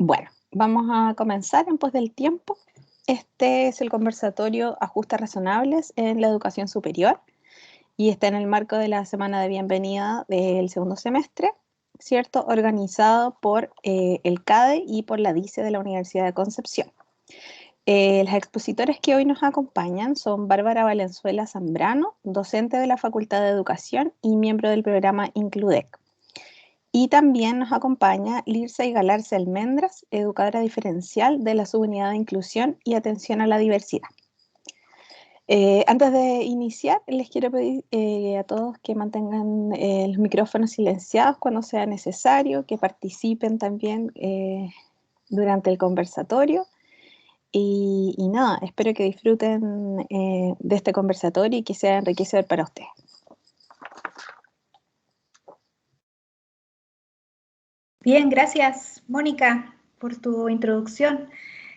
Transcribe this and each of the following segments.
Bueno, vamos a comenzar en pos del tiempo. Este es el conversatorio Ajustes Razonables en la Educación Superior y está en el marco de la semana de bienvenida del segundo semestre, ¿cierto? Organizado por el CADE y por la DICE de la Universidad de Concepción. Las expositores que hoy nos acompañan son Bárbara Valenzuela Zambrano, docente de la Facultad de Educación y miembro del programa Includec. Y también nos acompaña Lirsa Galarza Almendras, educadora diferencial de la Subunidad de Inclusión y Atención a la Diversidad. Antes de iniciar, les quiero pedir a todos que mantengan los micrófonos silenciados cuando sea necesario, que participen también durante el conversatorio. Y nada, espero que disfruten de este conversatorio y que sea enriquecedor para ustedes. Bien, gracias, Mónica, por tu introducción.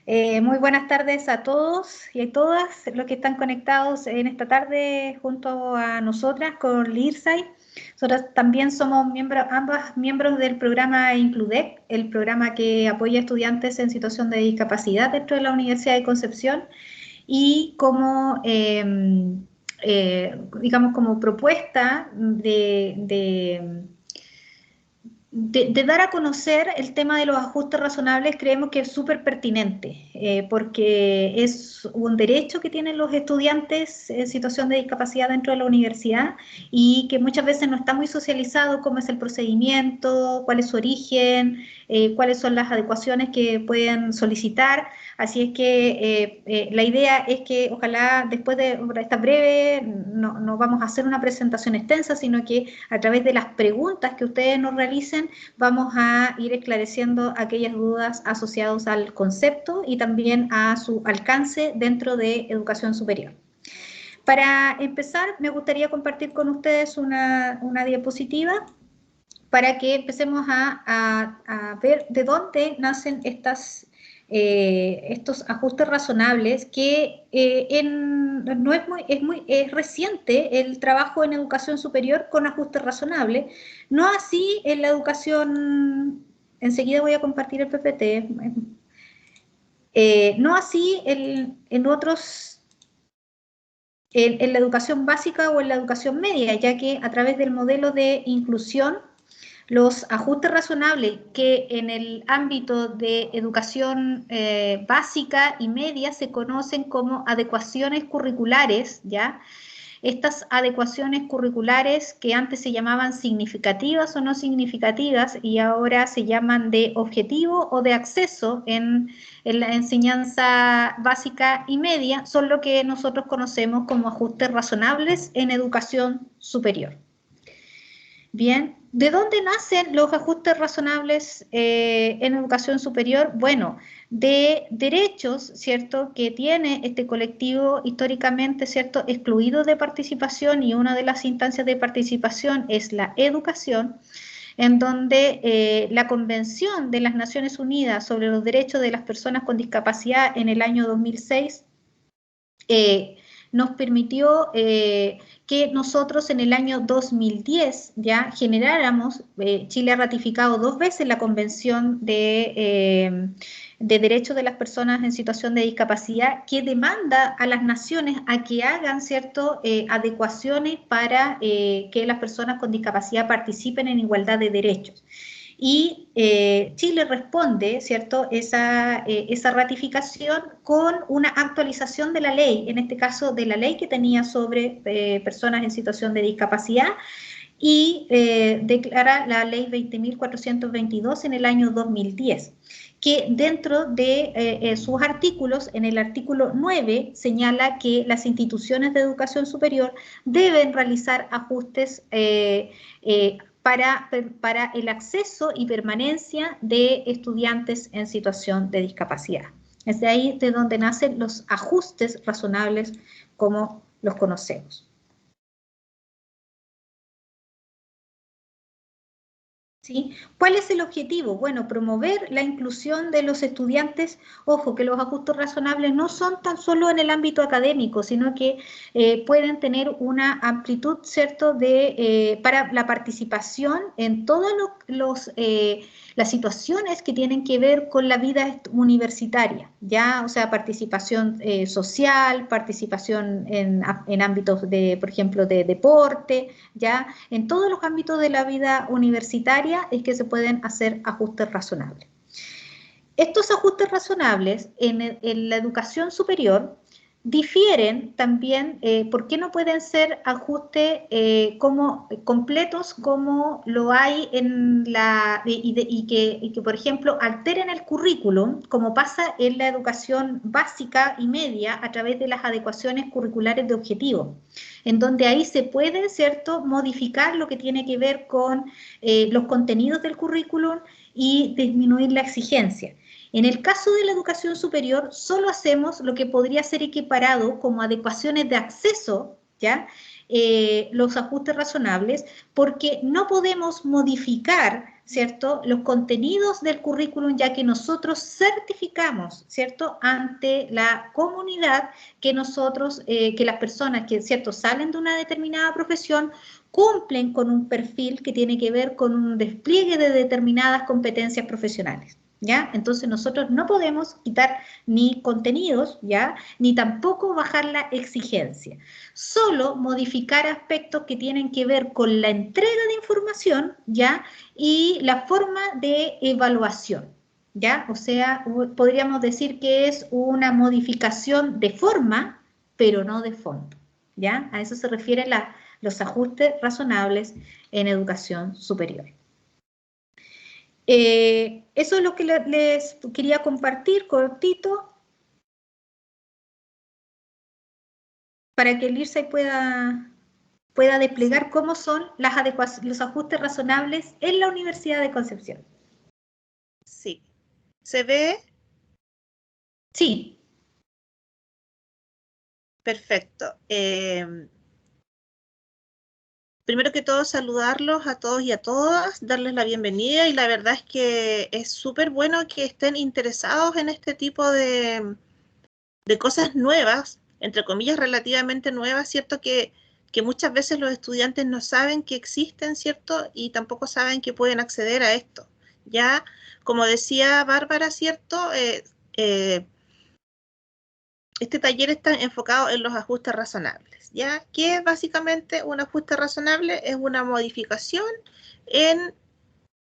Muy buenas tardes a todos y a todas los que están conectados en esta tarde junto a nosotras con Lirsay. Nosotras también somos ambas miembros del programa Includec, el programa que apoya a estudiantes en situación de discapacidad dentro de la Universidad de Concepción, y como, digamos, como propuesta de dar a conocer el tema de los ajustes razonables, creemos que es súper pertinente, porque es un derecho que tienen los estudiantes en situación de discapacidad dentro de la universidad y que muchas veces no está muy socializado cómo es el procedimiento, cuál es su origen, cuáles son las adecuaciones que pueden solicitar. Así es que la idea es que ojalá después de esta breve, no vamos a hacer una presentación extensa, sino que a través de las preguntas que ustedes nos realicen vamos a ir esclareciendo aquellas dudas asociadas al concepto y también a su alcance dentro de educación superior. Para empezar, me gustaría compartir con ustedes una diapositiva para que empecemos a ver de dónde nacen estos ajustes razonables, que no es reciente el trabajo en educación superior con ajustes razonables, no así en la educación. Enseguida voy a compartir el PPT. No así en otros, en la educación básica o en la educación media, ya que a través del modelo de inclusión, los ajustes razonables que en el ámbito de educación básica y media se conocen como adecuaciones curriculares, ¿ya? Estas adecuaciones curriculares, que antes se llamaban significativas o no significativas y ahora se llaman de objetivo o de acceso en la enseñanza básica y media, son lo que nosotros conocemos como ajustes razonables en educación superior. Bien, ¿de dónde nacen los ajustes razonables en educación superior? Bueno, de derechos, ¿cierto?, que tiene este colectivo históricamente, ¿cierto?, excluido de participación, y una de las instancias de participación es la educación, en donde la Convención de las Naciones Unidas sobre los Derechos de las Personas con Discapacidad en el año 2006 nos permitió que nosotros en el año 2010 ya generáramos, Chile ha ratificado 2 veces la Convención de Derechos de las Personas en Situación de Discapacidad, que demanda a las naciones a que hagan, ¿cierto?, adecuaciones para que las personas con discapacidad participen en igualdad de derechos. Y Chile responde, ¿cierto?, esa ratificación con una actualización de la ley, en este caso de la ley que tenía sobre personas en situación de discapacidad, y declara la ley 20.422 en el año 2010, que dentro de sus artículos, en el artículo 9, señala que las instituciones de educación superior deben realizar ajustes para el acceso y permanencia de estudiantes en situación de discapacidad. Es de ahí de donde nacen los ajustes razonables como los conocemos. ¿Sí? ¿Cuál es el objetivo? Bueno, promover la inclusión de los estudiantes. Ojo, que los ajustes razonables no son tan solo en el ámbito académico, sino que pueden tener una amplitud, ¿cierto?, para la participación en todas las situaciones que tienen que ver con la vida universitaria, ¿ya? O sea, participación social, participación en ámbitos de, por ejemplo, de deporte, ¿ya? En todos los ámbitos de la vida universitaria es que se pueden hacer ajustes razonables. Estos ajustes razonables en la educación superior difieren también, ¿por qué no pueden ser ajustes completos como lo hay en y que, por ejemplo, alteren el currículum, como pasa en la educación básica y media a través de las adecuaciones curriculares de objetivos, en donde ahí se puede, ¿cierto?, modificar lo que tiene que ver con los contenidos del currículum y disminuir la exigencia. En el caso de la educación superior, solo hacemos lo que podría ser equiparado como adecuaciones de acceso, ¿ya? Los ajustes razonables, porque no podemos modificar, ¿cierto?, los contenidos del currículum, ya que nosotros certificamos, ¿cierto?, ante la comunidad que que las personas que, ¿cierto?, salen de una determinada profesión cumplen con un perfil que tiene que ver con un despliegue de determinadas competencias profesionales. ¿Ya? Entonces nosotros no podemos quitar ni contenidos, ¿ya?, ni tampoco bajar la exigencia. Solo modificar aspectos que tienen que ver con la entrega de información, ¿ya?, y la forma de evaluación, ¿ya? O sea, podríamos decir que es una modificación de forma, pero no de fondo, ¿ya? A eso se refieren los ajustes razonables en educación superior. Eso es lo que les quería compartir cortito para que el IRSAI pueda desplegar cómo son los ajustes razonables en la Universidad de Concepción. Sí. ¿Se ve? Sí. Perfecto. Primero que todo, saludarlos a todos y a todas, darles la bienvenida, y la verdad es que es súper bueno que estén interesados en este tipo de cosas nuevas, entre comillas relativamente nuevas, ¿cierto? Que muchas veces los estudiantes no saben que existen, ¿cierto? Y tampoco saben que pueden acceder a esto. Ya, como decía Bárbara, ¿cierto? Este taller está enfocado en los ajustes razonables, ¿ya? ¿Qué es básicamente un ajuste razonable? Es una modificación en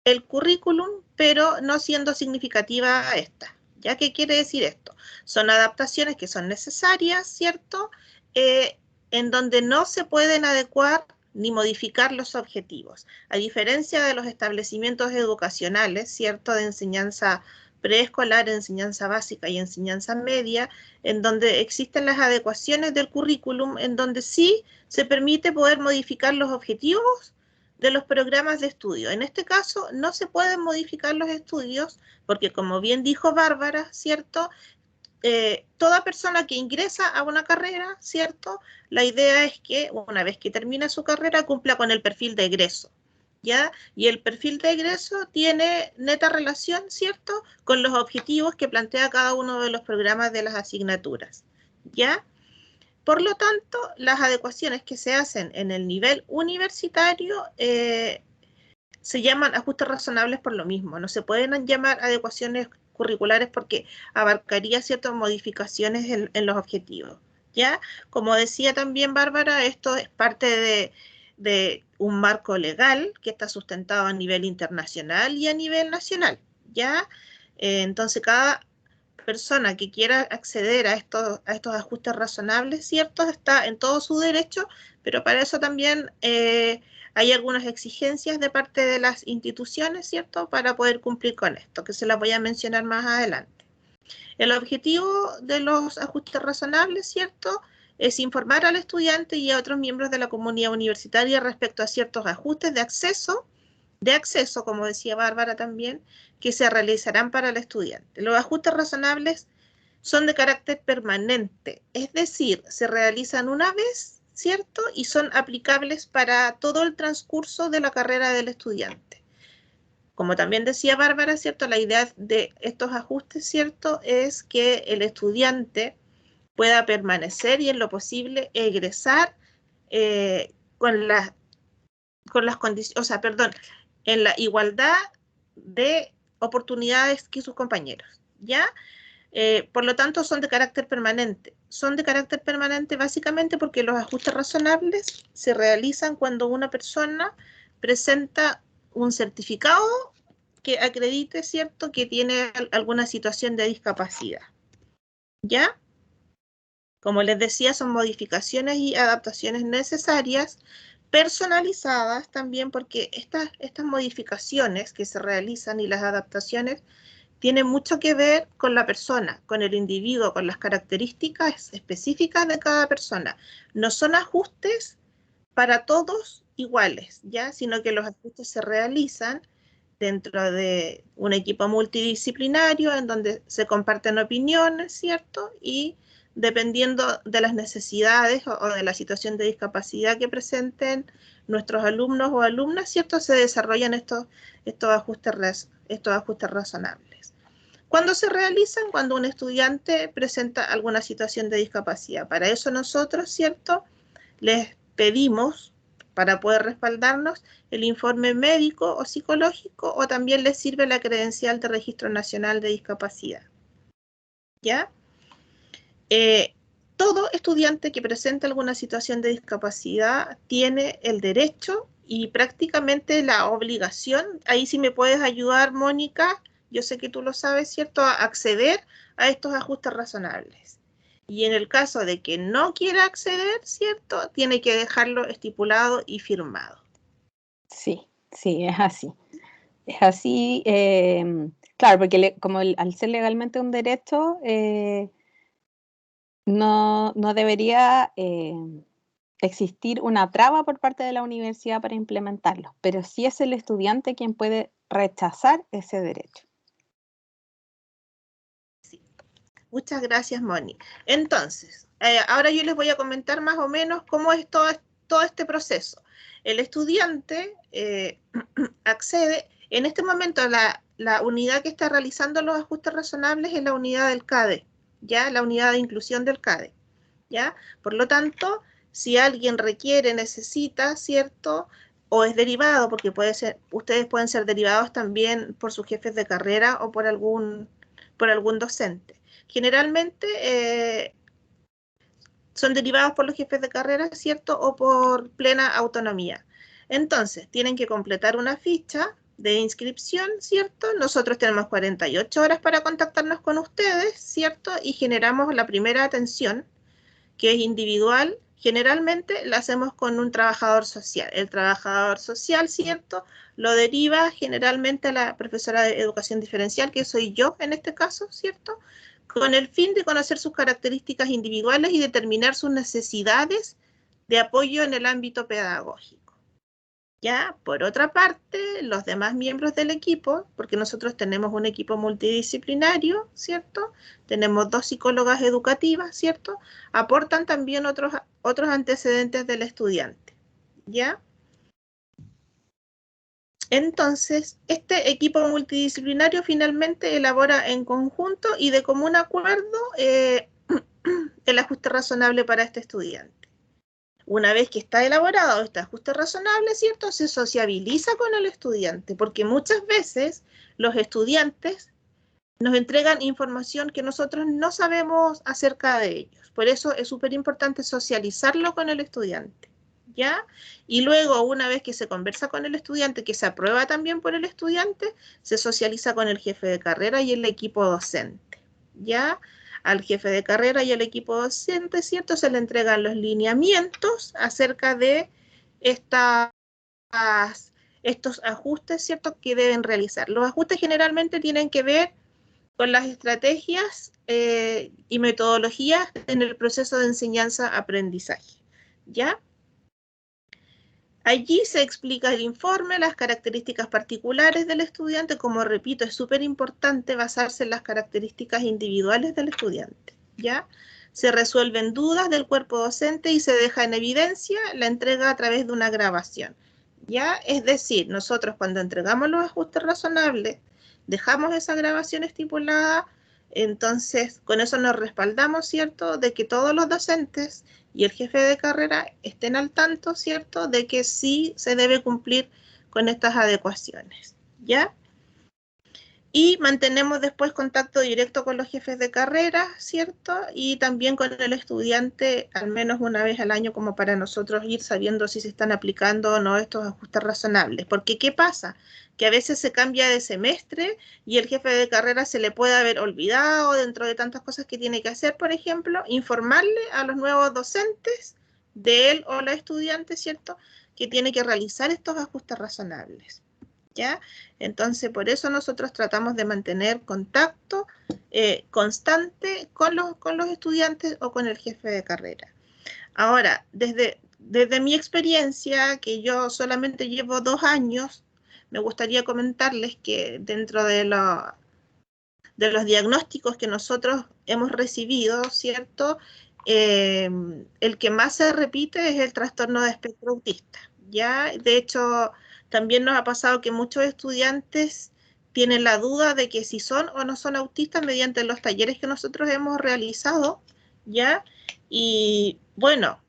el currículum, pero no siendo significativa esta. ¿Ya? ¿Qué quiere decir esto? Son adaptaciones que son necesarias, ¿cierto? En donde no se pueden adecuar ni modificar los objetivos. A diferencia de los establecimientos educacionales, ¿cierto?, de enseñanza preescolar, enseñanza básica y enseñanza media, en donde existen las adecuaciones del currículum, en donde sí se permite poder modificar los objetivos de los programas de estudio. En este caso no se pueden modificar los estudios porque, como bien dijo Bárbara, ¿cierto?, toda persona que ingresa a una carrera, ¿cierto?, la idea es que una vez que termina su carrera cumpla con el perfil de egreso, ¿ya? Y el perfil de egreso tiene neta relación, ¿cierto?, con los objetivos que plantea cada uno de los programas de las asignaturas, ¿ya? Por lo tanto, las adecuaciones que se hacen en el nivel universitario se llaman ajustes razonables por lo mismo. No se pueden llamar adecuaciones curriculares porque abarcaría ciertas modificaciones en los objetivos, ¿ya? Como decía también Bárbara, esto es parte de un marco legal que está sustentado a nivel internacional y a nivel nacional, ¿ya? Entonces, cada persona que quiera acceder a estos ajustes razonables, ¿cierto?, está en todo su derecho, pero para eso también hay algunas exigencias de parte de las instituciones, ¿cierto?, para poder cumplir con esto, que se las voy a mencionar más adelante. El objetivo de los ajustes razonables, ¿cierto?, es informar al estudiante y a otros miembros de la comunidad universitaria respecto a ciertos ajustes de acceso, como decía Bárbara también, que se realizarán para el estudiante. Los ajustes razonables son de carácter permanente, es decir, se realizan una vez, ¿cierto?, y son aplicables para todo el transcurso de la carrera del estudiante. como también decía Bárbara, ¿cierto? La idea de estos ajustes, ¿cierto? Es que el estudiante pueda permanecer y en lo posible egresar con las condiciones, o sea, perdón, en la igualdad de oportunidades que sus compañeros, ¿ya? Por lo tanto, son de carácter permanente. Son de carácter permanente básicamente porque los ajustes razonables se realizan cuando una persona presenta un certificado que acredite, ¿cierto?, que tiene alguna situación de discapacidad, ¿ya? Como les decía, son modificaciones y adaptaciones necesarias, personalizadas también, porque estas modificaciones que se realizan y las adaptaciones tienen mucho que ver con la persona, con el individuo, con las características específicas de cada persona. No son ajustes para todos iguales, ¿ya? Sino que los ajustes se realizan dentro de un equipo multidisciplinario en donde se comparten opiniones, ¿cierto? Y dependiendo de las necesidades o de la situación de discapacidad que presenten nuestros alumnos o alumnas, ¿cierto? Se desarrollan estos ajustes razonables. ¿Cuándo se realizan? Cuando un estudiante presenta alguna situación de discapacidad. Para eso nosotros, ¿cierto?, les pedimos, para poder respaldarnos, el informe médico o psicológico, o también les sirve la credencial de Registro Nacional de Discapacidad. ¿Ya? Todo estudiante que presente alguna situación de discapacidad tiene el derecho y prácticamente la obligación, ahí sí me puedes ayudar, Mónica, yo sé que tú lo sabes, ¿cierto?, a acceder a estos ajustes razonables. Y en el caso de que no quiera acceder, ¿cierto?, tiene que dejarlo estipulado y firmado. Sí, sí, es así. Es así, claro, porque como al ser legalmente un derecho, no debería existir una traba por parte de la universidad para implementarlo, pero sí es el estudiante quien puede rechazar ese derecho. Sí. Muchas gracias, Moni. Entonces, ahora yo les voy a comentar más o menos cómo es todo este proceso. El estudiante accede, en este momento la unidad que está realizando los ajustes razonables es la unidad del CADE, ¿ya? La unidad de inclusión del CADE, ¿ya? Por lo tanto, si alguien requiere, necesita, ¿cierto?, o es derivado, porque ustedes pueden ser derivados también por sus jefes de carrera o por algún docente. Generalmente son derivados por los jefes de carrera, ¿cierto?, o por plena autonomía. Entonces, tienen que completar una ficha de inscripción, ¿cierto? Nosotros tenemos 48 horas para contactarnos con ustedes, ¿cierto? Y generamos la primera atención, que es individual. Generalmente la hacemos con un trabajador social. El trabajador social, ¿cierto?, lo deriva generalmente a la profesora de educación diferencial, que soy yo en este caso, ¿cierto?, con el fin de conocer sus características individuales y determinar sus necesidades de apoyo en el ámbito pedagógico. Ya, por otra parte, los demás miembros del equipo, porque nosotros tenemos un equipo multidisciplinario, ¿cierto? Tenemos 2 psicólogas educativas, ¿cierto? Aportan también otros antecedentes del estudiante, ¿ya? Entonces, este equipo multidisciplinario finalmente elabora en conjunto y de común acuerdo el ajuste razonable para este estudiante. Una vez que está elaborado este ajuste razonable, ¿cierto?, se sociabiliza con el estudiante, porque muchas veces los estudiantes nos entregan información que nosotros no sabemos acerca de ellos. Por eso es súper importante socializarlo con el estudiante, ¿ya? Y luego, una vez que se conversa con el estudiante, que se aprueba también por el estudiante, se socializa con el jefe de carrera y el equipo docente, ¿ya? Al jefe de carrera y al equipo docente, ¿cierto?, se le entregan los lineamientos acerca de estos ajustes, ¿cierto?, que deben realizar. Los ajustes generalmente tienen que ver con las estrategias y metodologías en el proceso de enseñanza-aprendizaje, ¿ya? Allí se explica el informe, las características particulares del estudiante. Como repito, es súper importante basarse en las características individuales del estudiante, ¿ya? Se resuelven dudas del cuerpo docente y se deja en evidencia la entrega a través de una grabación. ¿ya? Es decir, nosotros cuando entregamos los ajustes razonables, dejamos esa grabación estipulada, entonces con eso nos respaldamos, ¿cierto?, de que todos los docentes y el jefe de carrera estén al tanto, ¿cierto?, de que sí se debe cumplir con estas adecuaciones, ¿ya? Y mantenemos después contacto directo con los jefes de carrera, ¿cierto? Y también con el estudiante al menos una vez al año, como para nosotros ir sabiendo si se están aplicando o no estos ajustes razonables. Porque ¿qué pasa? Que a veces se cambia de semestre y el jefe de carrera se le puede haber olvidado dentro de tantas cosas que tiene que hacer, por ejemplo, informarle a los nuevos docentes de él o la estudiante, ¿cierto?, que tiene que realizar estos ajustes razonables, ¿ya? Entonces, por eso nosotros tratamos de mantener contacto constante con los estudiantes o con el jefe de carrera. Ahora, desde mi experiencia, que yo solamente llevo 2 años, me gustaría comentarles que dentro de los diagnósticos que nosotros hemos recibido, ¿cierto? El que más se repite es el trastorno de espectro autista, ¿ya? De hecho, también nos ha pasado que muchos estudiantes tienen la duda de que si son o no son autistas mediante los talleres que nosotros hemos realizado, ¿ya? Y bueno,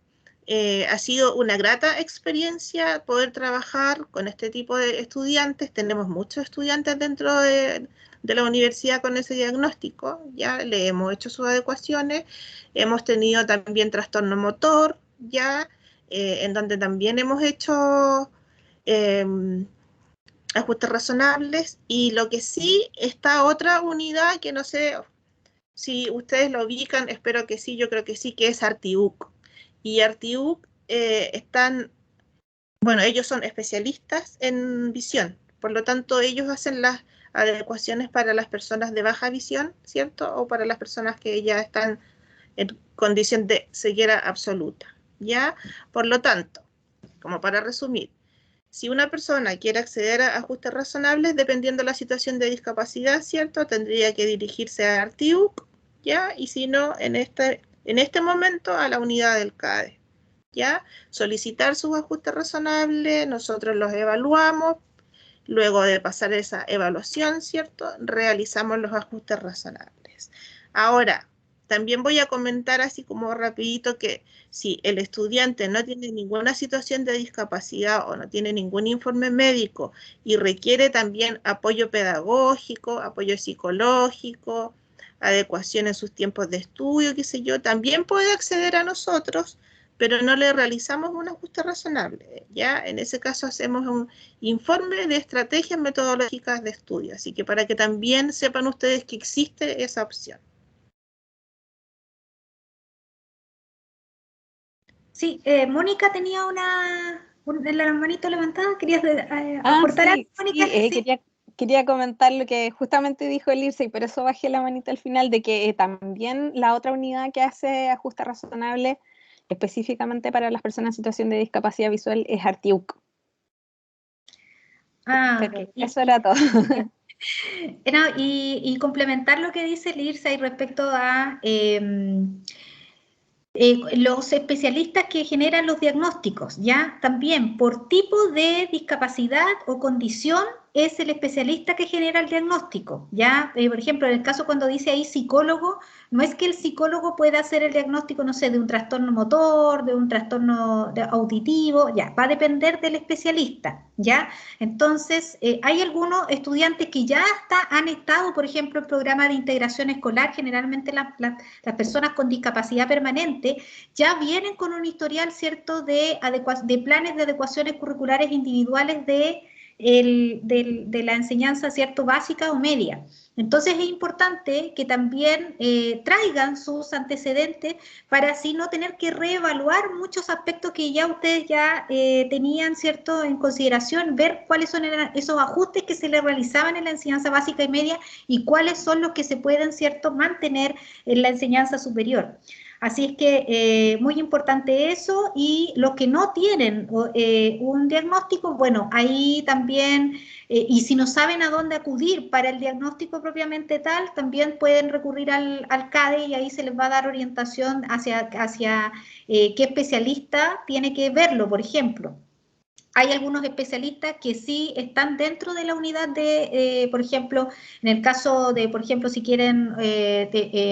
ha sido una grata experiencia poder trabajar con este tipo de estudiantes. Tenemos muchos estudiantes dentro de la universidad con ese diagnóstico, ya le hemos hecho sus adecuaciones, hemos tenido también trastorno motor, ya, en donde también hemos hecho ajustes razonables, y lo que sí, está otra unidad que no sé si ustedes lo ubican, espero que sí, yo creo que sí, que es Artiuc. Y Artiuc bueno, ellos son especialistas en visión, por lo tanto ellos hacen las adecuaciones para las personas de baja visión, ¿cierto? O para las personas que ya están en condición de ceguera absoluta, ¿ya? Por lo tanto, como para resumir, si una persona quiere acceder a ajustes razonables, dependiendo de la situación de discapacidad, ¿cierto?, tendría que dirigirse a Artiuc, ¿ya? Y si no, en este momento a la unidad del CADE, ¿ya? Solicitar sus ajustes razonables, nosotros los evaluamos, luego de pasar esa evaluación, ¿cierto?, realizamos los ajustes razonables. Ahora, también voy a comentar así como rapidito que si el estudiante no tiene ninguna situación de discapacidad o no tiene ningún informe médico y requiere también apoyo pedagógico, apoyo psicológico, adecuación en sus tiempos de estudio, qué sé yo, también puede acceder a nosotros, pero no le realizamos un ajuste razonable, ¿ya? En ese caso hacemos un informe de estrategias metodológicas de estudio, así que para que también sepan ustedes que existe esa opción. Sí, Mónica tenía la manito levantada, ¿querías aportar algo, Mónica? Sí. Quería comentar lo que justamente dijo el IRSA, y por eso bajé la manita al final, de que también la otra unidad que hace ajuste razonable específicamente para las personas en situación de discapacidad visual es Artiuc. Pero Ok. eso era todo. Y complementar lo que dice el IRSA respecto a los especialistas que generan los diagnósticos, ¿ya? También por tipo de discapacidad o condición es el especialista que genera el diagnóstico, ¿ya? Por ejemplo, en el caso cuando dice ahí psicólogo, no es que el psicólogo pueda hacer el diagnóstico, no sé, de un trastorno motor, de un trastorno auditivo, ya, va a depender del especialista, ¿ya? Entonces, hay algunos estudiantes que ya han estado, por ejemplo, en programas de integración escolar, generalmente las personas con discapacidad permanente ya vienen con un historial, ¿cierto?, de planes de adecuaciones curriculares individuales de la enseñanza, ¿cierto?, básica o media. Entonces es importante que también traigan sus antecedentes para así no tener que reevaluar muchos aspectos que ya ustedes ya tenían, ¿cierto?, en consideración, ver cuáles son esos ajustes que se les realizaban en la enseñanza básica y media y cuáles son los que se pueden, ¿cierto?, mantener en la enseñanza superior. Así es que muy importante eso, y los que no tienen un diagnóstico, bueno, ahí también, y si no saben a dónde acudir para el diagnóstico propiamente tal, también pueden recurrir al CADE y ahí se les va a dar orientación hacia qué especialista tiene que verlo, por ejemplo. hay algunos especialistas que sí están dentro de la unidad de, por ejemplo, en el caso de, por ejemplo, si quieren,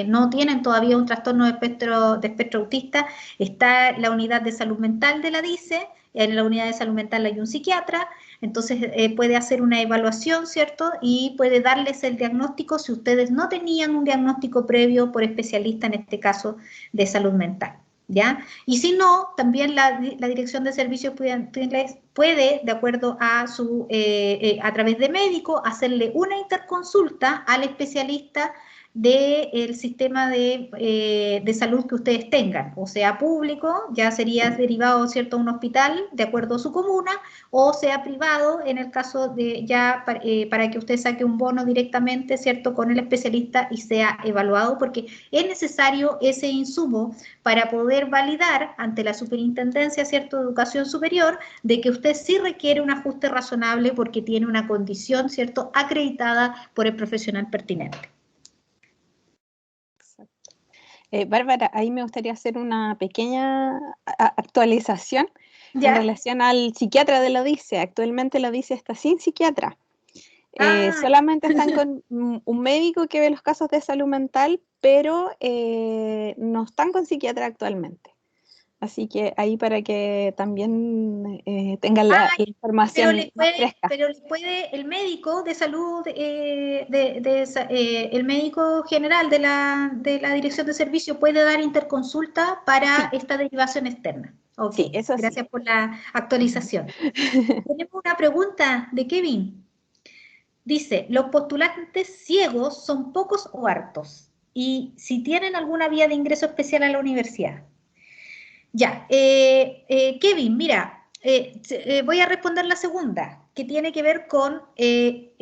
no tienen todavía un trastorno de espectro autista, está la unidad de salud mental de la DICE, en la unidad de salud mental hay un psiquiatra, entonces puede hacer una evaluación, ¿cierto? Y puede darles el diagnóstico si ustedes no tenían un diagnóstico previo por especialista, en este caso, de salud mental. ¿Ya? Y si no, también la Dirección de Servicios puede, de acuerdo a a través de médico, hacerle una interconsulta al especialista del sistema de salud que ustedes tengan, o sea público, ya sería derivado, ¿cierto?, a un hospital de acuerdo a su comuna, o sea privado, en el caso de ya para que usted saque un bono directamente, ¿cierto?, con el especialista y sea evaluado, porque es necesario ese insumo para poder validar ante la Superintendencia, ¿cierto?, de Educación Superior, de que usted sí requiere un ajuste razonable porque tiene una condición, ¿cierto?, acreditada por el profesional pertinente. Bárbara, ahí me gustaría hacer una pequeña actualización ¿Ya? en relación al psiquiatra de la DICE. Actualmente la DICE está sin psiquiatra. Solamente están con un médico que ve los casos de salud mental, pero no están con psiquiatra actualmente. Así que ahí para que también tengan la información más fresca. Pero le puede el médico de salud, el médico general de la Dirección de Servicio puede dar interconsulta para esta derivación externa. Ok, Sí, eso gracias sí. por la actualización. Tenemos una pregunta de Kevin. Dice, ¿los postulantes ciegos son pocos o hartos? Y si tienen alguna vía de ingreso especial a la universidad. Ya, Kevin, mira, voy a responder la segunda, que tiene que ver con si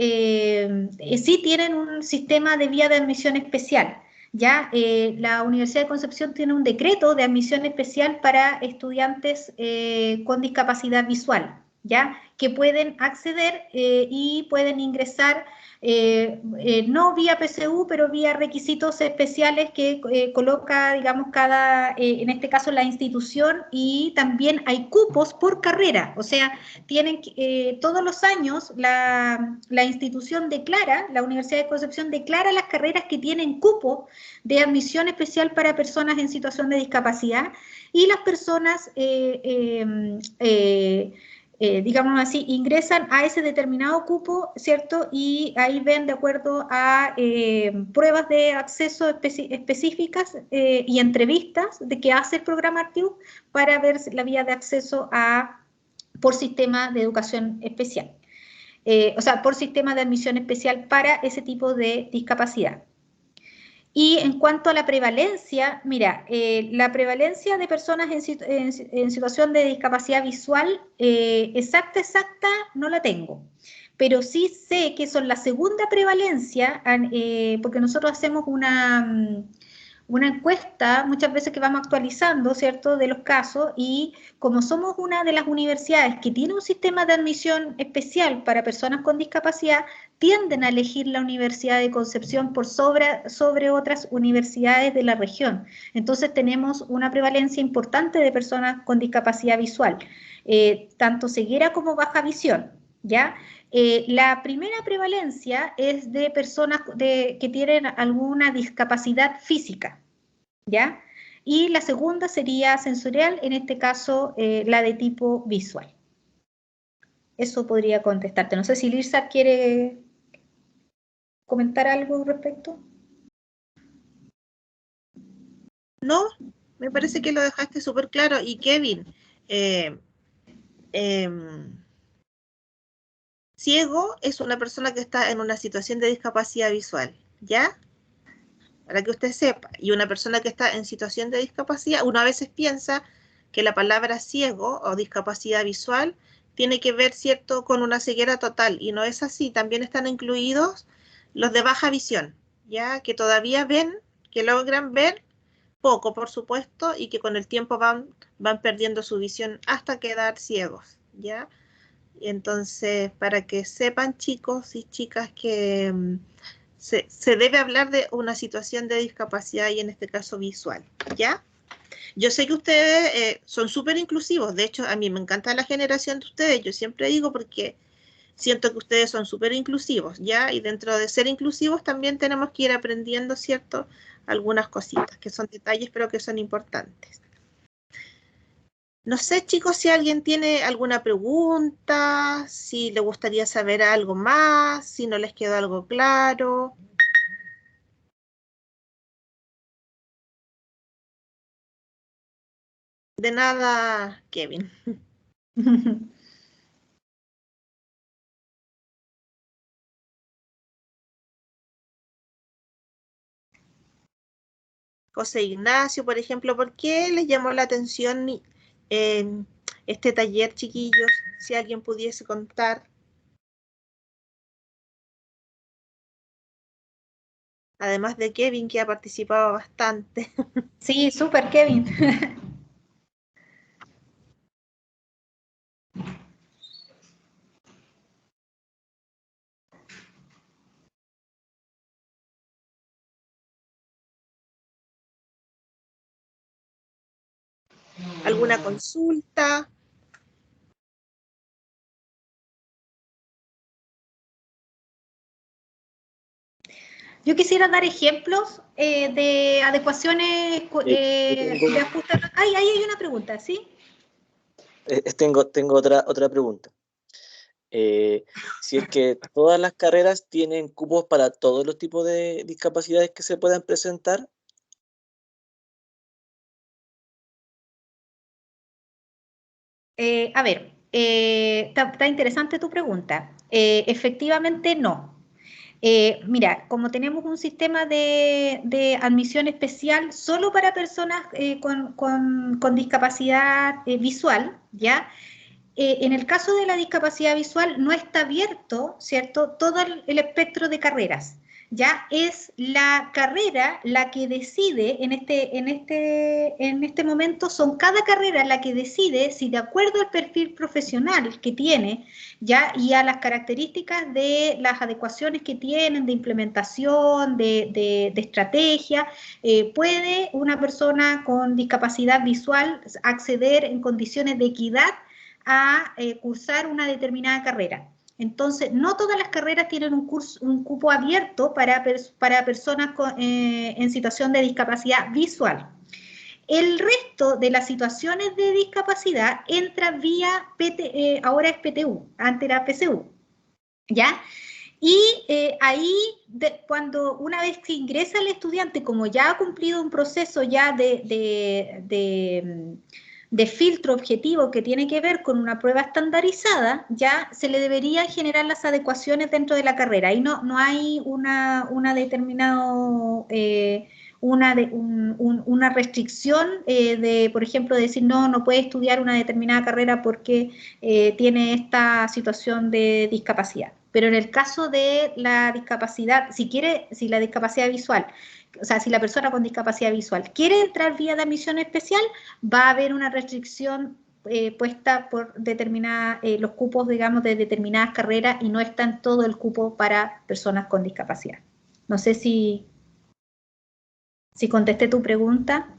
tienen un sistema de vía de admisión especial. Ya, la Universidad de Concepción tiene un decreto de admisión especial para estudiantes con discapacidad visual, ya, que pueden acceder y pueden ingresar no vía PSU, pero vía requisitos especiales que coloca, digamos, en este caso la institución, y también hay cupos por carrera, o sea, tienen todos los años la institución declara, la Universidad de Concepción declara las carreras que tienen cupo de admisión especial para personas en situación de discapacidad, y las personas digamos así, ingresan a ese determinado cupo, ¿cierto? Y ahí ven de acuerdo a pruebas de acceso específicas y entrevistas de que hace el programa ARTIU para ver la vía de acceso por sistema de educación especial. O sea, por sistema de admisión especial para ese tipo de discapacidad. Y en cuanto a la prevalencia, mira, la prevalencia de personas en situación de discapacidad visual, exacta, no la tengo. Pero sí sé que son la segunda prevalencia, porque nosotros hacemos una encuesta, muchas veces que vamos actualizando, ¿cierto?, de los casos, y como somos una de las universidades que tiene un sistema de admisión especial para personas con discapacidad, tienden a elegir la Universidad de Concepción por sobre otras universidades de la región. Entonces tenemos una prevalencia importante de personas con discapacidad visual, tanto ceguera como baja visión, ¿ya? La primera prevalencia es de personas que tienen alguna discapacidad física, ¿ya? Y la segunda sería sensorial, en este caso la de tipo visual. Eso podría contestarte. No sé si Lirsa quiere comentar algo al respecto. No, me parece que lo dejaste súper claro. Y Kevin, ciego es una persona que está en una situación de discapacidad visual, ¿ya? Para que usted sepa. Y una persona que está en situación de discapacidad, uno a veces piensa que la palabra ciego o discapacidad visual tiene que ver, ¿cierto?, con una ceguera total, y no es así. También están incluidos los de baja visión, ¿ya? Que todavía ven, que logran ver poco, por supuesto, y que con el tiempo van perdiendo su visión hasta quedar ciegos, ¿ya? Entonces, para que sepan, chicos y chicas, que se debe hablar de una situación de discapacidad, y en este caso visual, ¿ya? Yo sé que ustedes son súper inclusivos, de hecho a mí me encanta la generación de ustedes, yo siempre digo porque siento que ustedes son súper inclusivos, ¿ya? Y dentro de ser inclusivos también tenemos que ir aprendiendo, ¿cierto? Algunas cositas, que son detalles, pero que son importantes. No sé, chicos, si alguien tiene alguna pregunta, si le gustaría saber algo más, si no les quedó algo claro. De nada, Kevin. José Ignacio, por ejemplo, ¿por qué les llamó la atención este taller, chiquillos? Si alguien pudiese contar. Además de Kevin, que ha participado bastante. Sí, súper, Kevin. ¿Alguna consulta? Yo quisiera dar ejemplos de adecuaciones de ajuste. Ahí hay una pregunta, ¿sí? Tengo otra pregunta. Si es que todas las carreras tienen cupos para todos los tipos de discapacidades que se puedan presentar. A ver, está interesante tu pregunta. Efectivamente, no. Mira, como tenemos un sistema de admisión especial solo para personas con discapacidad visual, ¿ya? En el caso de la discapacidad visual no está abierto, ¿cierto?, todo el espectro de carreras. Ya es la carrera la que decide en este momento, son cada carrera la que decide si, de acuerdo al perfil profesional que tiene, ya, y a las características de las adecuaciones que tienen de implementación, de estrategia, puede una persona con discapacidad visual acceder en condiciones de equidad a cursar una determinada carrera. Entonces, no todas las carreras tienen un cupo abierto para personas en situación de discapacidad visual. El resto de las situaciones de discapacidad entra vía ahora es PTU, antes era PCU, ¿ya? Y ahí, cuando una vez que ingresa el estudiante, como ya ha cumplido un proceso ya de filtro objetivo que tiene que ver con una prueba estandarizada, ya se le deberían generar las adecuaciones dentro de la carrera. Ahí no hay una restricción por ejemplo, de decir no puede estudiar una determinada carrera porque tiene esta situación de discapacidad. Pero en el caso de la discapacidad, si la discapacidad visual, o sea, si la persona con discapacidad visual quiere entrar vía de admisión especial, va a haber una restricción puesta por los cupos, digamos, de determinadas carreras, y no está en todo el cupo para personas con discapacidad. No sé si contesté tu pregunta.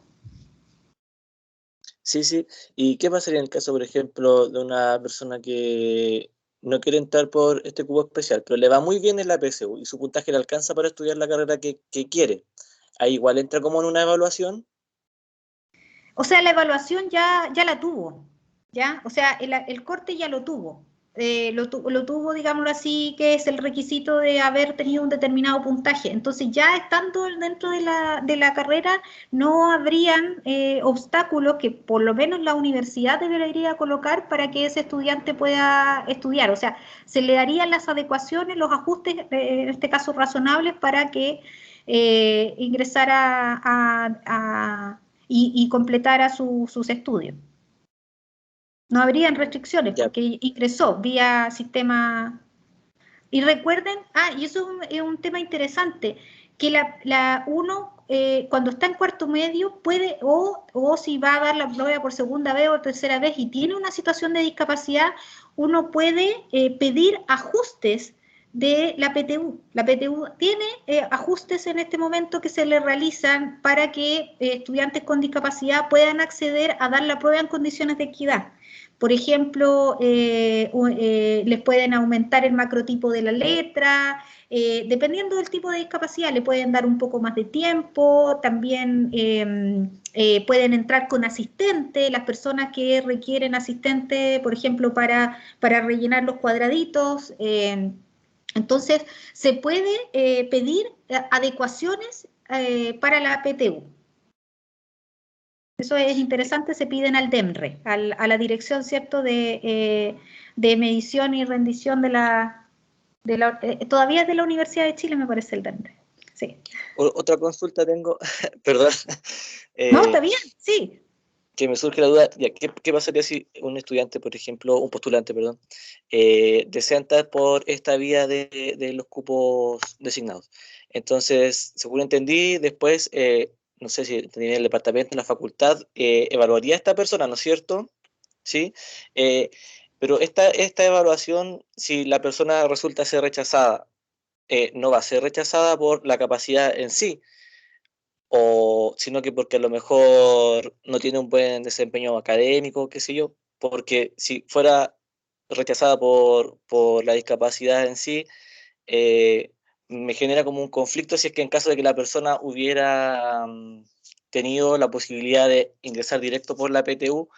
Sí. ¿Y qué pasaría en el caso, por ejemplo, de una persona que no quiere entrar por este cupo especial, pero le va muy bien en la PSU y su puntaje le alcanza para estudiar la carrera que quiere? ¿Ahí igual entra como en una evaluación? O sea, la evaluación ya la tuvo, ¿ya? O sea, el corte ya lo tuvo. Lo tuvo, digámoslo así, que es el requisito de haber tenido un determinado puntaje. Entonces, ya estando dentro de la carrera, no habrían obstáculos que por lo menos la universidad debería colocar para que ese estudiante pueda estudiar. O sea, se le darían las adecuaciones, los ajustes, en este caso razonables, para que ingresara y completara sus estudios. No habrían restricciones Ya. porque ingresó vía sistema. Y recuerden, y eso es un tema interesante, que uno cuando está en cuarto medio puede, o si va a dar la prueba por segunda vez o tercera vez y tiene una situación de discapacidad, uno puede pedir ajustes de la PTU. La PTU tiene ajustes en este momento que se le realizan para que estudiantes con discapacidad puedan acceder a dar la prueba en condiciones de equidad. Por ejemplo, les pueden aumentar el macrotipo de la letra, dependiendo del tipo de discapacidad, le pueden dar un poco más de tiempo, también pueden entrar con asistente, las personas que requieren asistente, por ejemplo, para rellenar los cuadraditos. Entonces, se puede pedir adecuaciones para la PTU. Eso es interesante, se piden al DEMRE, a la Dirección, ¿cierto?, de Medición y Rendición todavía es de la Universidad de Chile, me parece, el DEMRE. Sí. Otra consulta tengo, perdón. No, está bien, sí. Que me surge la duda, ya, ¿qué pasaría si un estudiante, por ejemplo, un postulante, perdón, desea entrar por esta vía de los cupos designados? Entonces, según entendí, después, no sé si tenía el departamento, la facultad, evaluaría a esta persona, ¿no es cierto? ¿Sí? Pero esta evaluación, si la persona resulta ser rechazada, no va a ser rechazada por la capacidad en sí, sino que porque a lo mejor no tiene un buen desempeño académico, qué sé yo, porque si fuera rechazada por la discapacidad en sí, me genera como un conflicto si es que en caso de que la persona hubiera tenido la posibilidad de ingresar directo por la PTU,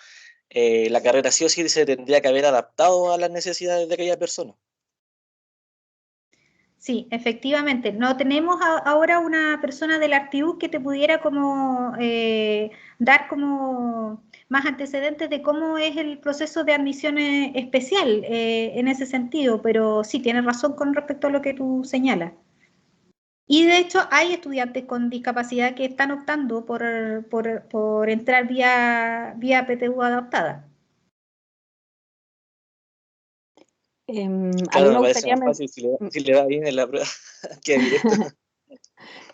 la carrera sí o sí se tendría que haber adaptado a las necesidades de aquella persona. Sí, efectivamente. No tenemos ahora una persona del Artiú que te pudiera como dar como más antecedentes de cómo es el proceso de admisión especial en ese sentido, pero sí, tienes razón con respecto a lo que tú señalas. Y de hecho hay estudiantes con discapacidad que están optando por entrar vía PTU adaptada. A mí Claro, me me parece gustaría... más fácil si le va bien en la prueba que directo.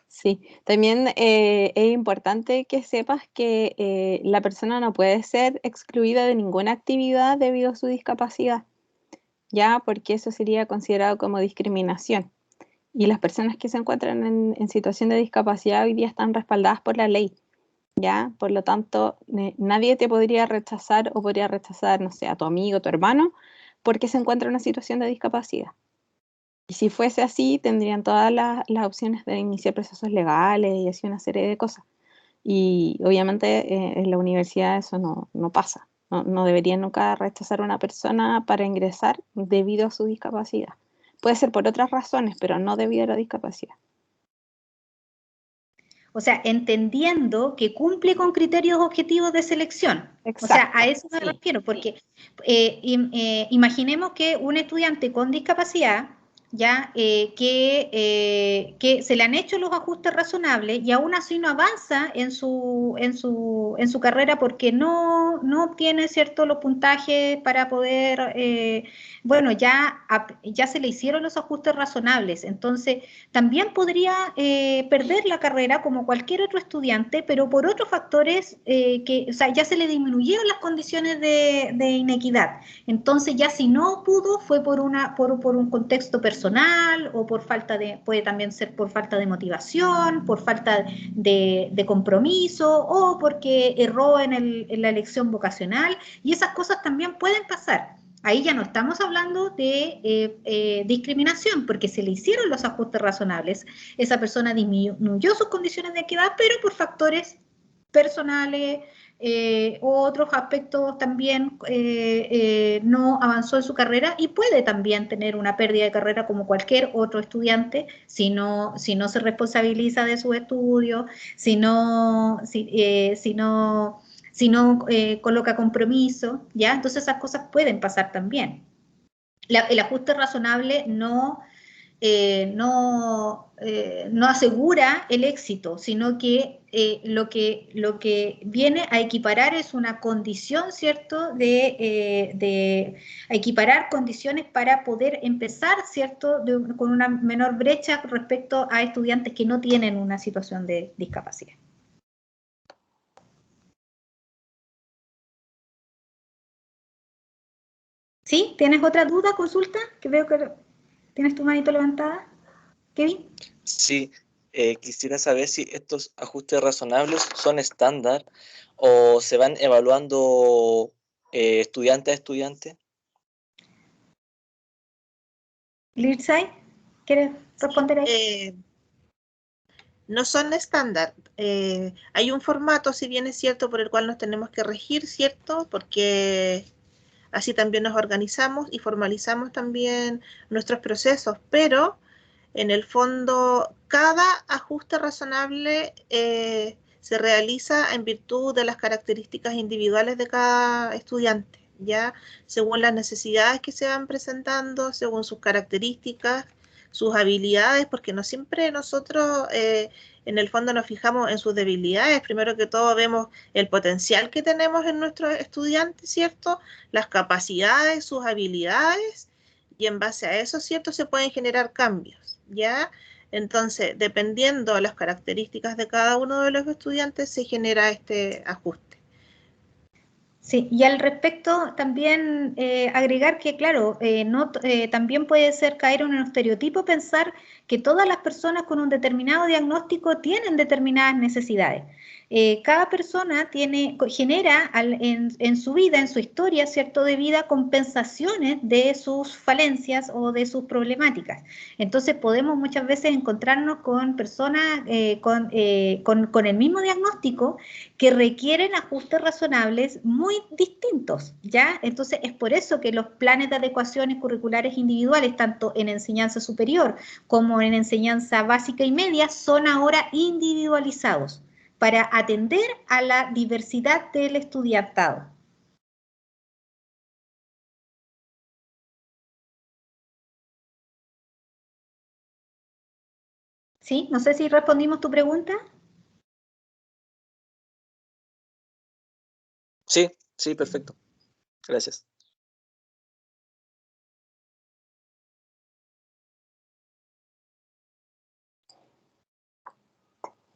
Sí, también es importante que sepas que la persona no puede ser excluida de ninguna actividad debido a su discapacidad, ya porque eso sería considerado como discriminación. Y las personas que se encuentran en situación de discapacidad hoy día están respaldadas por la ley, ya, por lo tanto, nadie te podría rechazar o podría rechazar, no sé, a tu amigo, tu hermano, porque se encuentra en una situación de discapacidad. Y si fuese así, tendrían todas las opciones de iniciar procesos legales y así una serie de cosas. Y obviamente en la universidad eso no pasa. No deberían nunca rechazar a una persona para ingresar debido a su discapacidad. Puede ser por otras razones, pero no debido a la discapacidad. O sea, entendiendo que cumple con criterios objetivos de selección. O sea, Exacto, a eso me sí. refiero, porque imaginemos que un estudiante con discapacidad, ya que se le han hecho los ajustes razonables y aún así no avanza en su carrera porque no obtiene cierto los puntajes para poder, bueno, ya se le hicieron los ajustes razonables, entonces también podría perder la carrera como cualquier otro estudiante, pero por otros factores que, o sea, ya se le disminuyeron las condiciones de inequidad. Entonces ya si no pudo fue por un contexto personal o puede también ser por falta de motivación, por falta de compromiso o porque erró en la elección vocacional y esas cosas también pueden pasar. Ahí ya no estamos hablando de discriminación, porque se le hicieron los ajustes razonables. Esa persona disminuyó sus condiciones de equidad, pero por factores personales u otros aspectos también no avanzó en su carrera y puede también tener una pérdida de carrera como cualquier otro estudiante si no se responsabiliza de sus estudios, si no coloca compromiso, ¿ya? Entonces esas cosas pueden pasar también. El ajuste razonable no asegura el éxito, sino que lo que viene a equiparar es una condición, ¿cierto?, de equiparar condiciones para poder empezar, ¿cierto?, con una menor brecha respecto a estudiantes que no tienen una situación de discapacidad. ¿Sí? ¿Tienes otra duda, consulta? Que veo que... ¿Tienes tu manito levantada, Kevin? Sí, quisiera saber si estos ajustes razonables son estándar o se van evaluando estudiante a estudiante. Lirzai, ¿quieres responder ahí? No son estándar. Hay un formato, si bien es cierto, por el cual nos tenemos que regir, ¿cierto? Porque así también nos organizamos y formalizamos también nuestros procesos, pero en el fondo cada ajuste razonable se realiza en virtud de las características individuales de cada estudiante, ya según las necesidades que se van presentando, según sus características, sus habilidades, porque no siempre nosotros en el fondo nos fijamos en sus debilidades. Primero que todo vemos el potencial que tenemos en nuestros estudiantes, ¿cierto? Las capacidades, sus habilidades, y en base a eso, ¿cierto? Se pueden generar cambios, ¿ya? Entonces, dependiendo de las características de cada uno de los estudiantes, se genera este ajuste. Sí, y al respecto también agregar que, claro, también puede ser caer en un estereotipo pensar que todas las personas con un determinado diagnóstico tienen determinadas necesidades. Cada persona genera en su vida, en su historia, ¿cierto?, de vida, compensaciones de sus falencias o de sus problemáticas. Entonces podemos muchas veces encontrarnos con personas con el mismo diagnóstico que requieren ajustes razonables muy distintos, ¿ya? Entonces es por eso que los planes de adecuaciones curriculares individuales, tanto en enseñanza superior como en enseñanza básica y media, son ahora individualizados para atender a la diversidad del estudiantado. ¿Sí? No sé si respondimos tu pregunta. Sí, sí, perfecto. Gracias.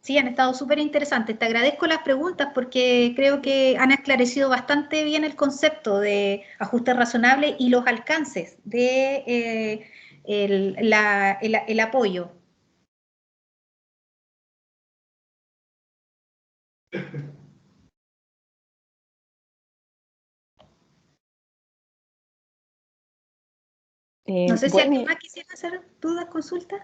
Sí, han estado súper interesantes. Te agradezco las preguntas porque creo que han esclarecido bastante bien el concepto de ajuste razonable y los alcances de el apoyo. No sé si Bueno, alguien más quisiera hacer dudas, consultas.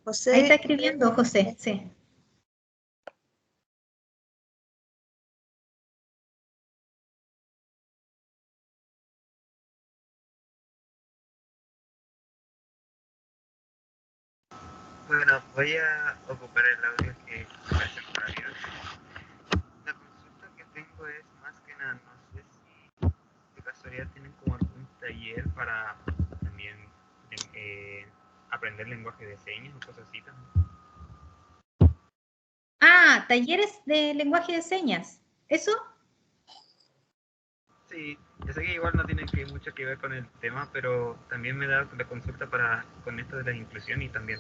José, Ahí está escribiendo José, sí. Bueno, voy a ocupar el audio que parece maravilloso. La consulta que tengo es más que nada, no sé si de casualidad tienen como algún taller para también aprender lenguaje de señas o cosas así también. Ah, talleres de lenguaje de señas. ¿Eso? Sí, yo sé que igual no tienen mucho que ver con el tema, pero también me da la consulta con esto de la inclusión y también.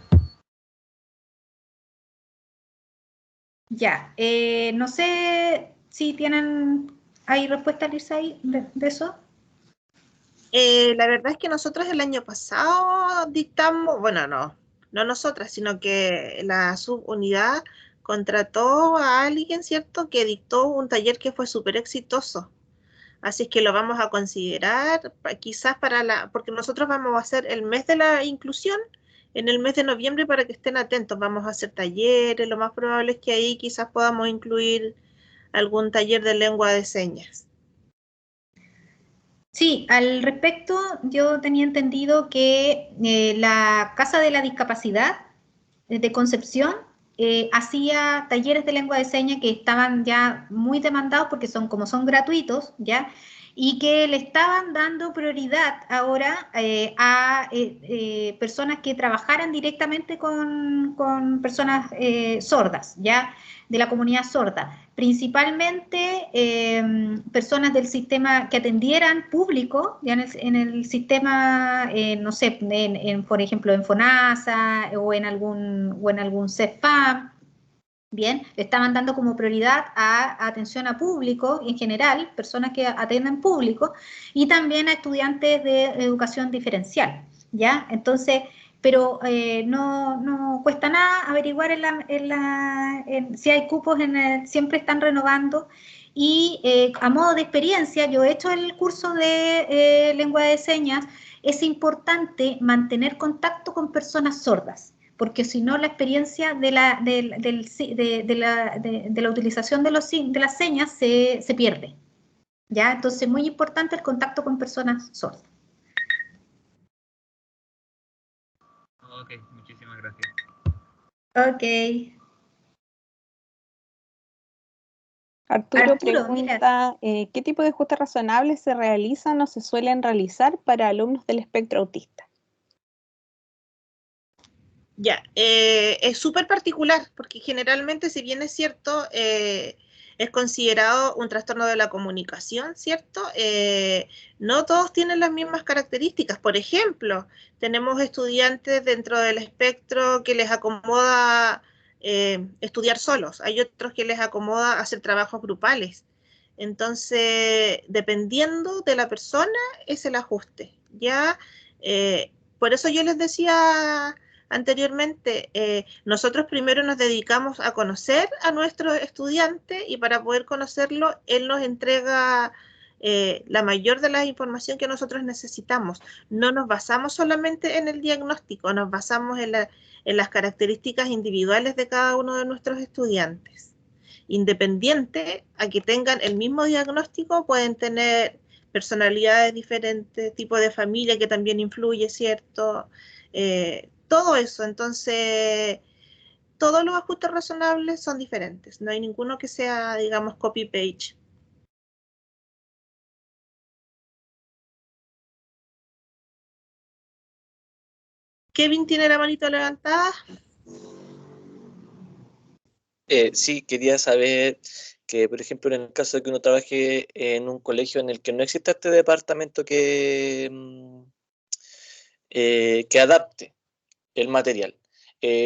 Ya. No sé si ¿hay respuesta, Lisa, ahí de eso? la verdad es que nosotros el año pasado dictamos, bueno, no nosotras, sino que la subunidad contrató a alguien, ¿cierto?, que dictó un taller que fue súper exitoso. Así es que lo vamos a considerar quizás porque nosotros vamos a hacer el mes de la inclusión en el mes de noviembre para que estén atentos. Vamos a hacer talleres, lo más probable es que ahí quizás podamos incluir algún taller de lengua de señas. Sí, al respecto, yo tenía entendido que la Casa de la Discapacidad de Concepción hacía talleres de lengua de señas que estaban ya muy demandados porque como son gratuitos, ¿ya? y que le estaban dando prioridad ahora a personas que trabajaran directamente con personas sordas, ¿ya? De la comunidad sorda, principalmente personas del sistema que atendieran público, ya en el sistema, no sé, por ejemplo, en FONASA o en algún CEFAM. Bien, le estaban dando como prioridad a atención a público en general, personas que atienden público, y también a estudiantes de educación diferencial, ¿ya? Entonces, pero no cuesta nada averiguar si hay cupos, siempre están renovando, y a modo de experiencia, yo he hecho el curso de lengua de señas, es importante mantener contacto con personas sordas, porque si no la experiencia de la utilización de las señas se pierde, ¿ya? Entonces, muy importante el contacto con personas sordas. Ok, muchísimas gracias. Ok. Arturo Arturo, pregunta, ¿qué tipo de ajustes razonables se realizan o se suelen realizar para alumnos del espectro autista? Ya, es súper particular, porque generalmente, si bien es cierto, es considerado un trastorno de la comunicación, ¿cierto? No todos tienen las mismas características. Por ejemplo, tenemos estudiantes dentro del espectro que les acomoda estudiar solos, hay otros que les acomoda hacer trabajos grupales. Entonces, dependiendo de la persona, es el ajuste, ¿ya? Por eso yo les decía anteriormente, nosotros primero nos dedicamos a conocer a nuestro estudiante, y para poder conocerlo, él nos entrega la mayor de la información que nosotros necesitamos. No nos basamos solamente en el diagnóstico, nos basamos en las características individuales de cada uno de nuestros estudiantes. Independiente a que tengan el mismo diagnóstico, pueden tener personalidades diferentes, tipo de familia que también influye, ¿cierto? Todo eso. Entonces, todos los ajustes razonables son diferentes. No hay ninguno que sea, digamos, copy-page. Kevin tiene la manito levantada. Sí, quería saber que, por ejemplo, en el caso de que uno trabaje en un colegio en el que no exista este departamento que adapte el material,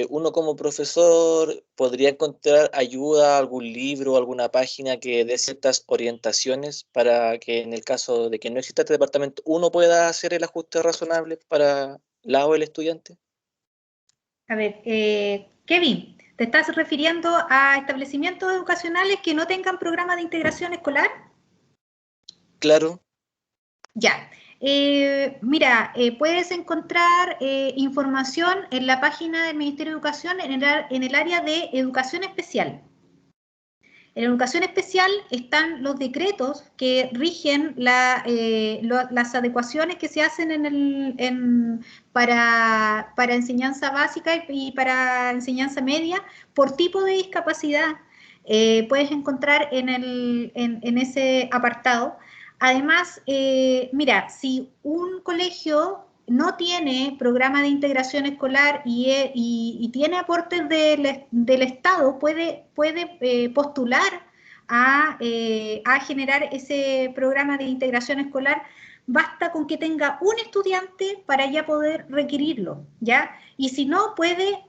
uno como profesor podría encontrar ayuda, algún libro, alguna página que dé ciertas orientaciones para que en el caso de que no exista este departamento, uno pueda hacer el ajuste razonable para la o el estudiante. A ver, Kevin, ¿te estás refiriendo a establecimientos educacionales que no tengan programa de integración escolar? Claro. Ya. Mira, puedes encontrar información en la página del Ministerio de Educación en el área de educación especial. En educación especial están los decretos que rigen las adecuaciones que se hacen para enseñanza básica y para enseñanza media por tipo de discapacidad. Puedes encontrar en ese apartado. Además, mira, si un colegio no tiene programa de integración escolar y tiene aportes del Estado, puede postular a generar ese programa de integración escolar. Basta con que tenga un estudiante para ya poder requerirlo, ¿ya? Y si no, puede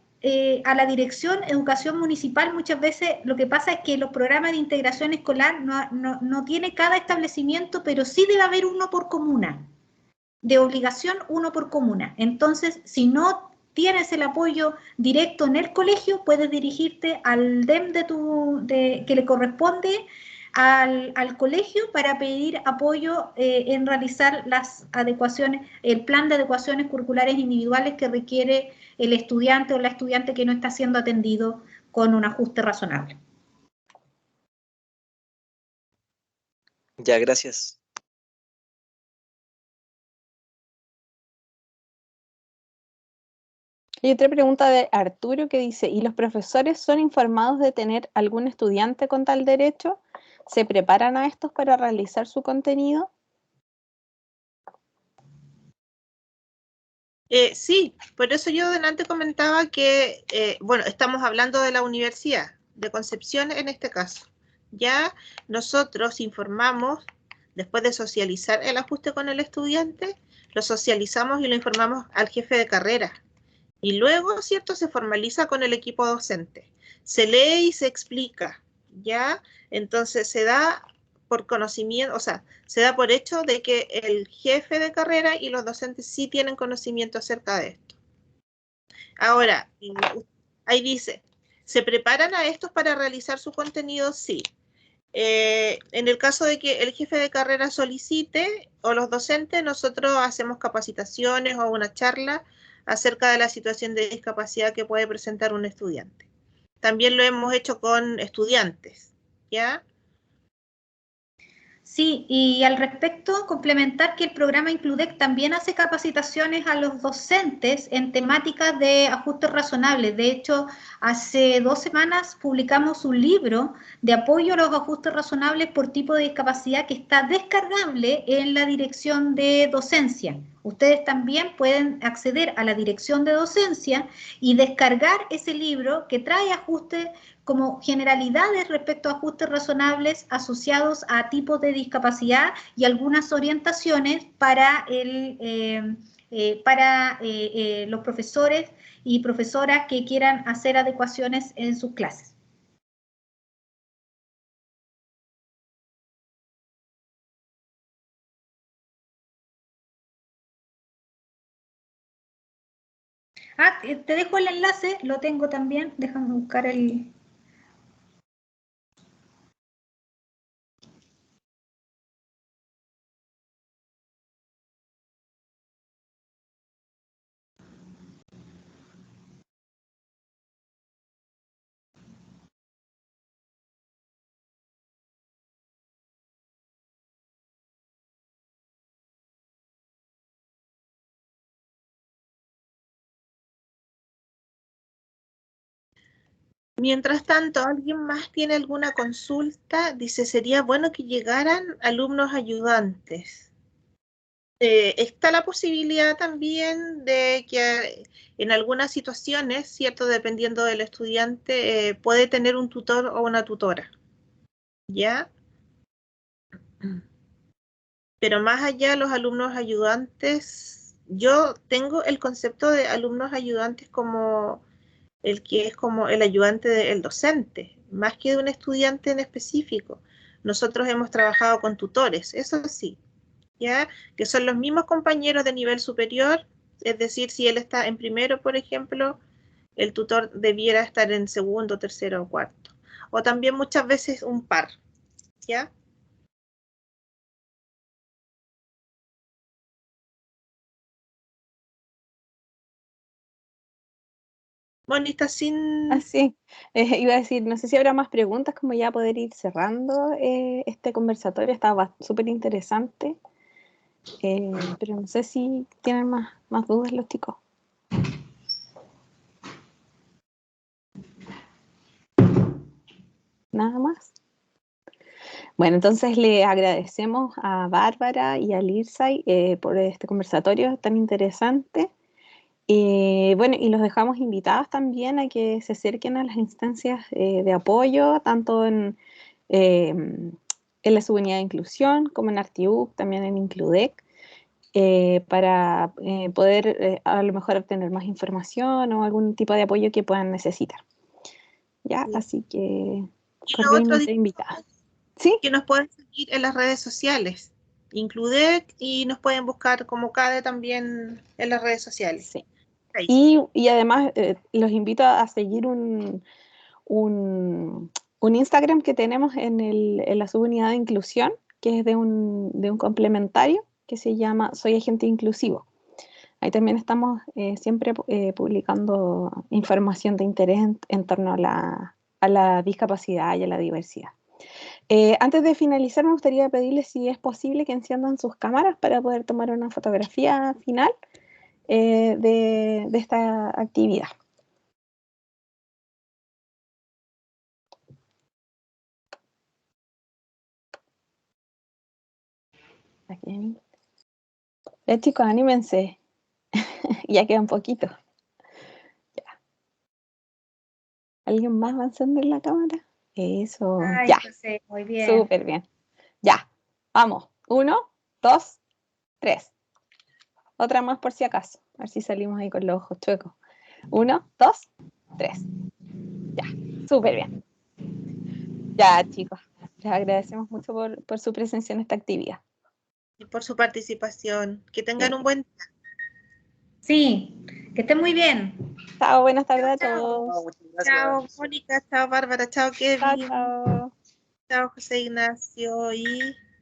a la Dirección Educación Municipal. Muchas veces lo que pasa es que los programas de integración escolar no tiene cada establecimiento, pero sí debe haber uno por comuna. De obligación, uno por comuna. Entonces, si no tienes el apoyo directo en el colegio, puedes dirigirte al DEM que le corresponde al colegio para pedir apoyo en realizar las adecuaciones, el plan de adecuaciones curriculares individuales que requiere el estudiante o la estudiante que no está siendo atendido con un ajuste razonable. Ya, gracias. Hay otra pregunta de Arturo que dice, ¿y los profesores son informados de tener algún estudiante con tal derecho? ¿Se preparan a estos para realizar su contenido? Sí, por eso yo delante comentaba que, bueno, estamos hablando de la Universidad de Concepción en este caso. Ya nosotros informamos, después de socializar el ajuste con el estudiante, lo socializamos y lo informamos al jefe de carrera. Y luego, ¿cierto? Se formaliza con el equipo docente. Se lee y se explica, ¿ya? Entonces se da por conocimiento, o sea, se da por hecho de que el jefe de carrera y los docentes sí tienen conocimiento acerca de esto. Ahora, ahí dice, ¿se preparan a estos para realizar su contenido? Sí. En el caso de que el jefe de carrera solicite o los docentes, nosotros hacemos capacitaciones o una charla acerca de la situación de discapacidad que puede presentar un estudiante. También lo hemos hecho con estudiantes, ¿ya? Sí, y al respecto, complementar que el programa Includec también hace capacitaciones a los docentes en temáticas de ajustes razonables. De hecho, hace 2 semanas publicamos un libro de apoyo a los ajustes razonables por tipo de discapacidad que está descargable en la dirección de docencia. Ustedes también pueden acceder a la dirección de docencia y descargar ese libro que trae ajustes como generalidades respecto a ajustes razonables asociados a tipos de discapacidad y algunas orientaciones para, los profesores y profesoras que quieran hacer adecuaciones en sus clases. Te dejo el enlace, lo tengo también, déjame buscar el... Mientras tanto, ¿alguien más tiene alguna consulta? Dice, sería bueno que llegaran alumnos ayudantes. Está la posibilidad también de que en algunas situaciones, ¿cierto? Dependiendo del estudiante, puede tener un tutor o una tutora, ¿ya? Pero más allá de los alumnos ayudantes, yo tengo el concepto de alumnos ayudantes como el que es como el ayudante del docente, más que de un estudiante en específico. Nosotros hemos trabajado con tutores, eso sí, ¿ya? Que son los mismos compañeros de nivel superior, es decir, si él está en primero, por ejemplo, el tutor debiera estar en segundo, tercero o cuarto. O también muchas veces un par, ¿ya? Moni, está sin... Sí, iba a decir, no sé si habrá más preguntas, como ya poder ir cerrando este conversatorio, estaba súper interesante, pero no sé si tienen más dudas los chicos. Nada más. Bueno, entonces le agradecemos a Bárbara y a Lirsay por este conversatorio tan interesante. Bueno, y los dejamos invitados también a que se acerquen a las instancias de apoyo, tanto en la subunidad de inclusión como en Artiuc, también en Includec, para poder a lo mejor obtener más información o algún tipo de apoyo que puedan necesitar. ¿Ya? Sí. Así que Y lo otro, cordialmente invitada. ¿Sí? que nos pueden seguir en las redes sociales, Includec, y nos pueden buscar como CADE también en las redes sociales. Sí. Facebook. Y además los invito a seguir un Instagram que tenemos en la subunidad de inclusión, que es de un complementario que se llama Soy Agente Inclusivo. Ahí también estamos siempre publicando información de interés en torno a la discapacidad y a la diversidad. Antes de finalizar, me gustaría pedirles si es posible que enciendan sus cámaras para poder tomar una fotografía final de esta actividad. Aquí. Chicos, anímense. ya queda un poquito. Ya. ¿Alguien más va a encender la cámara? Eso, Ay, ya, José, muy bien. súper bien. Ya, vamos. 1, 2, 3. Otra más por si acaso. A ver si salimos ahí con los ojos chuecos. 1, 2, 3. Ya, súper bien. Ya, chicos, les agradecemos mucho por su presencia en esta actividad. Y por su participación. Que tengan Sí. un buen día. Sí, que estén muy bien. Chao, buenas tardes a Chao, chao. todos. Muchas gracias. Chao, Mónica. Chao, Bárbara. Chao, Chao, Kevin. chao. Chao, José Ignacio. Y